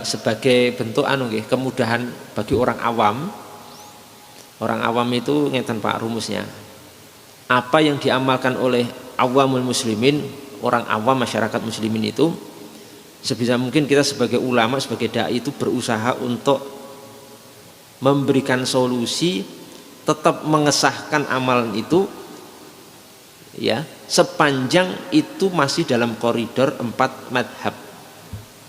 sebagai bentuk kemudahan bagi orang awam. Orang awam itu ngeten Pak rumusnya. Apa yang diamalkan oleh awamul muslimin, orang awam masyarakat muslimin itu, sebisa mungkin kita sebagai ulama, sebagai dai itu berusaha untuk memberikan solusi, tetap mengesahkan amalan itu ya, sepanjang itu masih dalam koridor 4 madhab.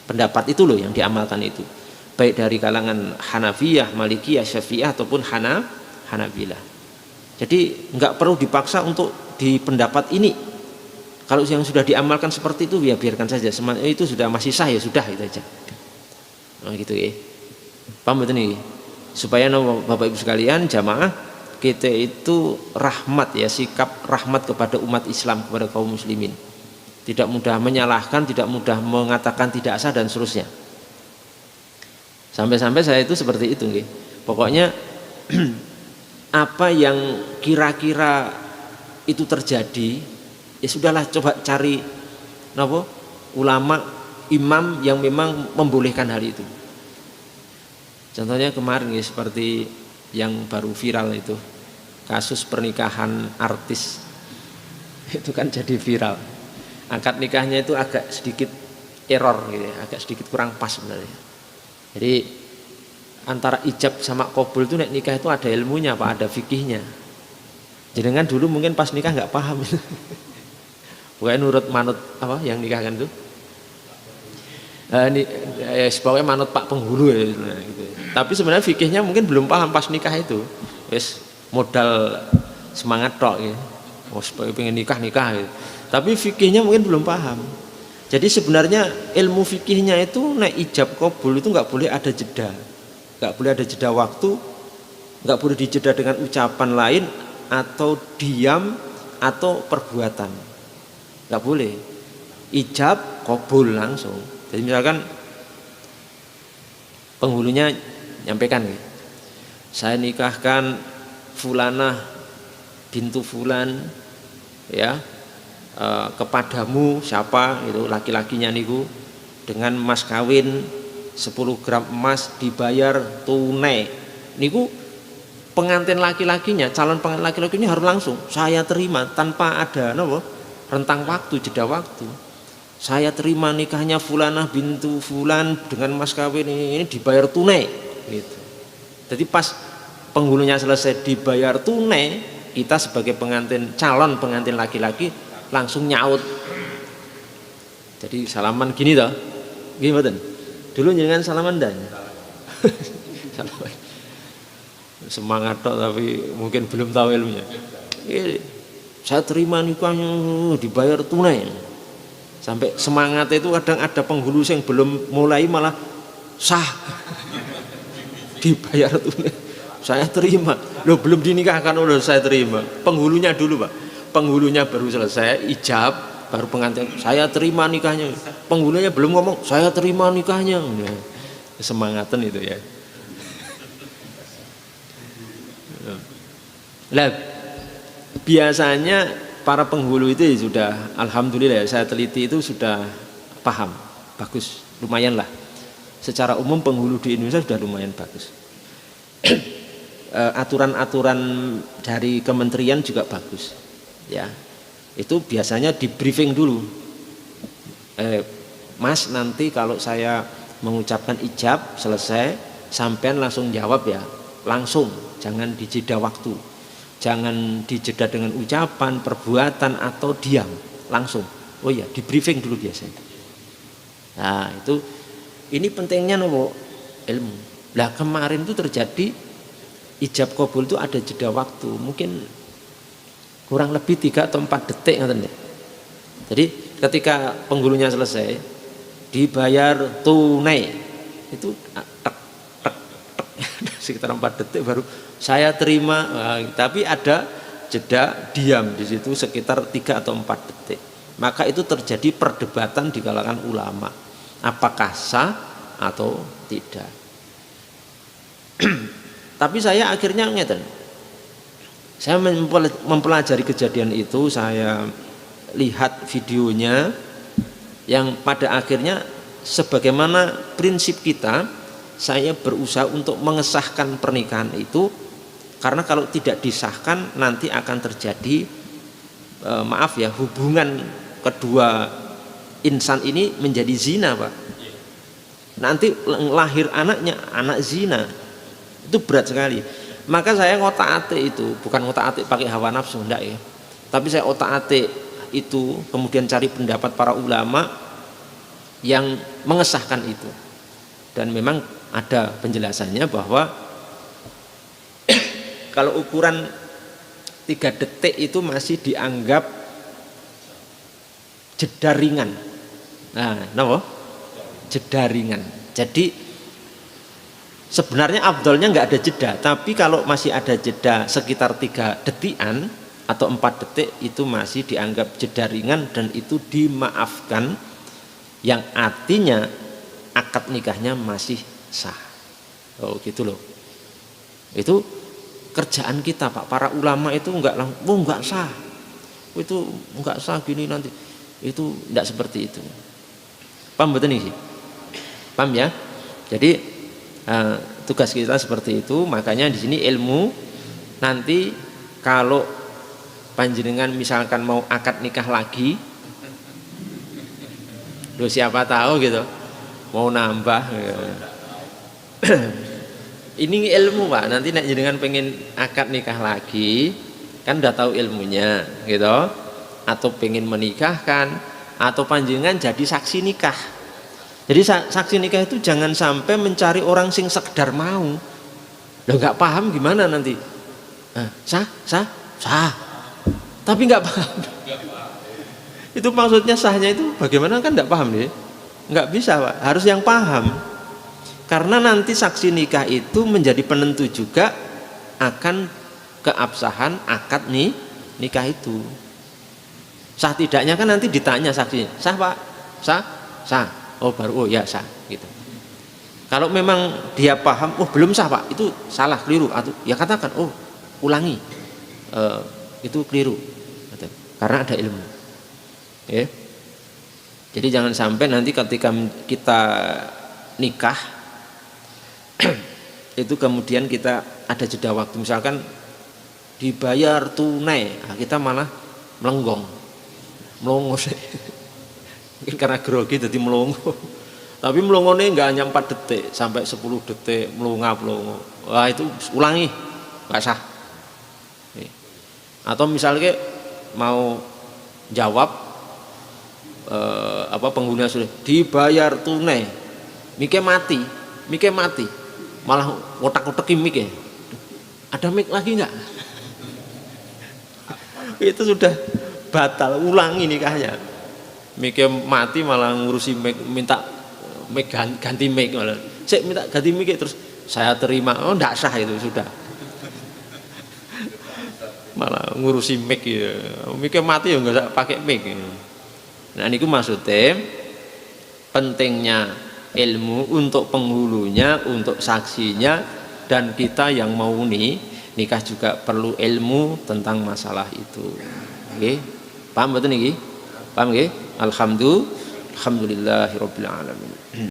Pendapat itu loh yang diamalkan itu, baik dari kalangan Hanafiyah, Malikiyah, Syafi'iyah ataupun Hanabilah. Jadi nggak perlu dipaksa untuk di pendapat ini. Kalau yang sudah diamalkan seperti itu ya biarkan saja, itu sudah masih sah ya sudah itu aja. Nah gitu ya. Paham betul nih? Supaya Bapak Ibu sekalian jamaah kita itu rahmat ya, sikap rahmat kepada umat Islam, kepada kaum muslimin. Tidak mudah menyalahkan, tidak mudah mengatakan tidak sah dan seterusnya. Sampai-sampai saya itu seperti itu nggih. Pokoknya apa yang kira-kira itu terjadi, ya sudahlah, coba cari ulama, imam yang memang membolehkan hal itu. Contohnya kemarin ya, seperti yang baru viral itu, kasus pernikahan artis itu kan jadi viral. Akad nikahnya itu agak sedikit error gitu ya, agak sedikit kurang pas sebenarnya. Jadi antara ijab sama qabul itu nek nikah itu ada ilmunya Pak, ada fikihnya. Jadi kan dulu mungkin pas nikah nggak paham. Bukan nurut manut apa yang nikahkan itu. Pokoknya manut Pak penghulu ya, gitu. Tapi sebenarnya fikihnya mungkin belum paham pas nikah itu. Wes modal semangat tok ya. Oh, pengen nikah gitu. Tapi fikihnya mungkin belum paham. Jadi sebenarnya ilmu fikihnya itu nek ijab qabul itu nggak boleh ada jeda. Nggak boleh ada jeda waktu, nggak boleh dijeda dengan ucapan lain atau diam atau perbuatan, nggak boleh. Ijab qabul langsung. Jadi misalkan penghulunya nyampaikan, saya nikahkan fulanah bintu fulan ya kepadamu, siapa itu laki-lakinya niku, dengan mas kawin 10 gram emas dibayar tunai. Niku pengantin laki-lakinya, calon pengantin laki-lakinya harus langsung saya terima tanpa ada rentang waktu, jeda waktu. Saya terima nikahnya fulanah bintu fulan dengan mas kawin ini dibayar tunai gitu. Jadi pas penghulunya selesai dibayar tunai, kita sebagai pengantin, calon pengantin laki-laki langsung nyaut. Jadi salaman gini toh. Gimana? Dulu jangan salaman dan salaman. Semangat toh tapi mungkin belum tahu ilmunya. Saya terima nikahnya dibayar tunai. Sampai semangat itu kadang ada penghulu yang belum mulai malah sah dibayar tunai. Saya terima. Loh belum dinikahkan, udah saya terima. Penghulunya dulu Pak. Penghulunya baru selesai ijab, baru pengantin saya terima nikahnya. Penghulunya belum ngomong saya terima nikahnya. Semangatan itu ya. Lah biasanya para penghulu itu sudah, alhamdulillah saya teliti itu sudah paham, bagus, lumayan lah. Secara umum penghulu di Indonesia sudah lumayan bagus. Aturan-aturan dari kementerian juga bagus, ya. Itu biasanya di briefing dulu. Mas nanti kalau saya mengucapkan ijab selesai, sampean langsung jawab ya, langsung, jangan dijeda waktu. Jangan dijeda dengan ucapan, perbuatan atau diam, langsung. Oh ya, di briefing dulu biasanya. Nah, itu ini pentingnya ilmu. Lah kemarin itu terjadi ijab qabul itu ada jeda waktu, mungkin kurang lebih 3 atau 4 detik ngoten ya. Jadi ketika penghulunya selesai dibayar tunai itu sekitar 4 detik baru saya terima, tapi ada jeda diam di situ sekitar 3 atau 4 detik. Maka itu terjadi perdebatan di kalangan ulama, apakah sah atau tidak. Tapi saya akhirnya ngeten, saya mempelajari kejadian itu, saya lihat videonya yang pada akhirnya sebagaimana prinsip kita, saya berusaha untuk mengesahkan pernikahan itu, karena kalau tidak disahkan nanti akan terjadi maaf ya, hubungan kedua insan ini menjadi zina, Pak. Nanti lahir anaknya anak zina, itu berat sekali. Maka saya ngotak-atik itu, bukan ngotak-atik pakai hawa nafsu, enggak ya, tapi saya otak-atik itu, kemudian cari pendapat para ulama yang mengesahkan itu, dan memang ada penjelasannya bahwa kalau ukuran 3 detik itu masih dianggap jeda ringan. Nah, kenapa? Jeda ringan. Jadi sebenarnya afdolnya nggak ada jeda, tapi kalau masih ada jeda sekitar 3 detikan atau 4 detik itu masih dianggap jeda ringan, dan itu dimaafkan, yang artinya akad nikahnya masih sah. Oh gitu loh. Itu kerjaan kita, Pak. Para ulama itu enggak sah. Itu enggak sah gini nanti. Itu enggak seperti itu. Paham betul nih? Paham ya? Jadi tugas kita seperti itu. Makanya di sini ilmu, nanti kalau panjenengan misalkan mau akad nikah lagi, loh siapa tahu gitu, mau nambah ini ilmu, Pak. Nanti nek jenengan pengen akad nikah lagi, kan udah tahu ilmunya gitu, atau pengen menikahkan, atau panjenengan jadi saksi nikah. Jadi saksi nikah itu jangan sampai mencari orang sing sekedar mau. Loh nggak paham gimana nanti? Sah, tapi nggak paham. Itu maksudnya sahnya itu bagaimana, kan nggak paham deh. Nggak bisa, Pak. Harus yang paham. Karena nanti saksi nikah itu menjadi penentu juga akan keabsahan akad nikah itu. Sah tidaknya kan nanti ditanya saksinya, sah Pak, sah, oh baru, oh ya sah gitu. Kalau memang dia paham, oh belum sah Pak, itu salah, keliru, atau ya katakan, oh ulangi, itu keliru, karena ada ilmu. Ya. Jadi jangan sampai nanti ketika kita nikah itu kemudian kita ada jeda waktu, misalkan dibayar tunai, nah kita malah melongo sih. Mungkin karena grogi jadi melongo, tapi melongone nggak hanya 4 detik sampai 10 detik melongo. Wah itu ulangi, nggak sah. Atau misalnya mau jawab pengguna sudah dibayar tunai, mikir mati, malah otak-otakin mik ya. Ada mik lagi nggak? Itu sudah batal, ulangi nikahnya. Mikir mati malah ngurusi mik, minta mik ganti mik, malah saya minta ganti mik terus saya terima, oh nggak sah, itu sudah. Malah ngurusi mik ya, mikir mati ya nggak usah pakai mik. Nah ini maksudnya pentingnya ilmu untuk penghulunya, untuk saksinya, dan kita yang mau nikah juga perlu ilmu tentang masalah itu. Oke, paham betul nih? Paham nggih? Alhamdulillahirabbil alamin.